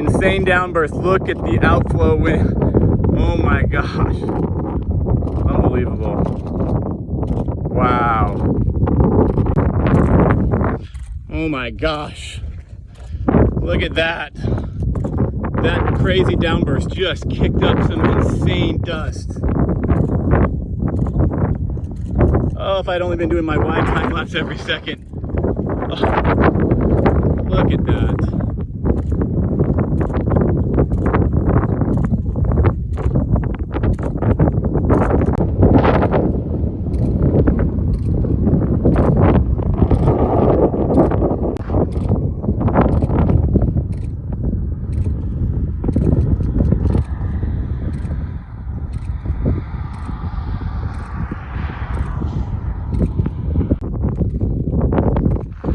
insane downburst. Look at the outflow wind. Oh my gosh. Unbelievable. Wow. Oh my gosh. Look at that. That crazy downburst just kicked up some insane dust. Oh, if I'd only been doing my wide time lapse every second. Oh, look at that.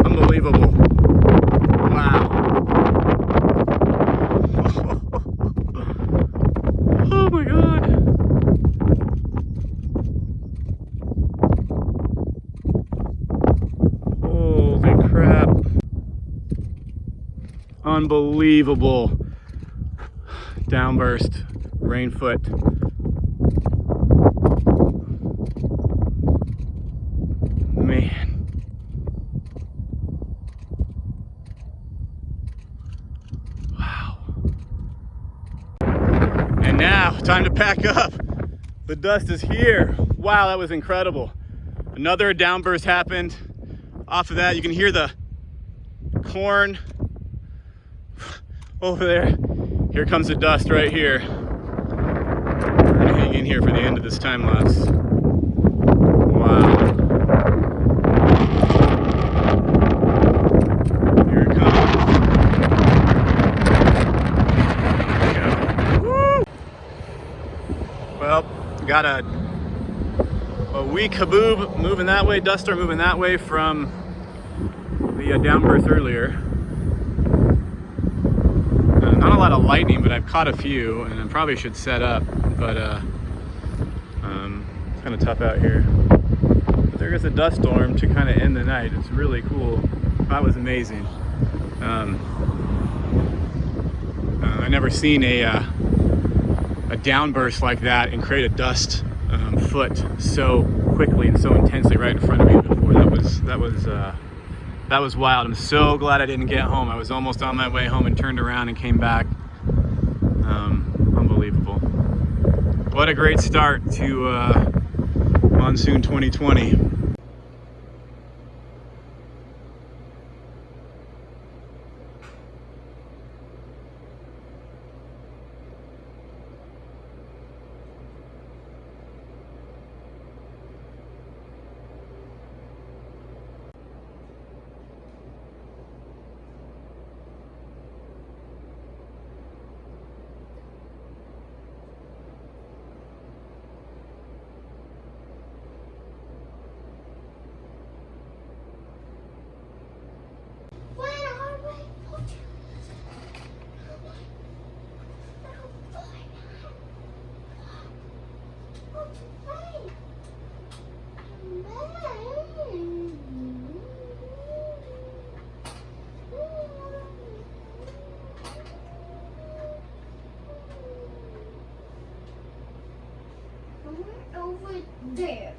Unbelievable. Wow. Oh my God. Holy crap. Unbelievable. Downburst, rain foot. Man. And now, time to pack up. The dust is here. Wow, that was incredible. Another downburst happened. Off of that, you can hear the corn over there. Here comes the dust right here. I'm gonna hang in here for the end of this time lapse. Wow. Here it comes. Well, got a weak haboob moving that way, dust storm moving that way from the downburst earlier. Not a lot of lightning, but I've caught a few, and I probably should set up, but it's kind of tough out here. But there is a dust storm to kind of end the night. It's really cool. That was amazing. I never seen a downburst like that and create a dust foot so quickly and so intensely right in front of me before. That was wild. I'm so glad I didn't get home. I was almost on my way home and turned around and came back. Unbelievable. What a great start to Monsoon 2020. Over there.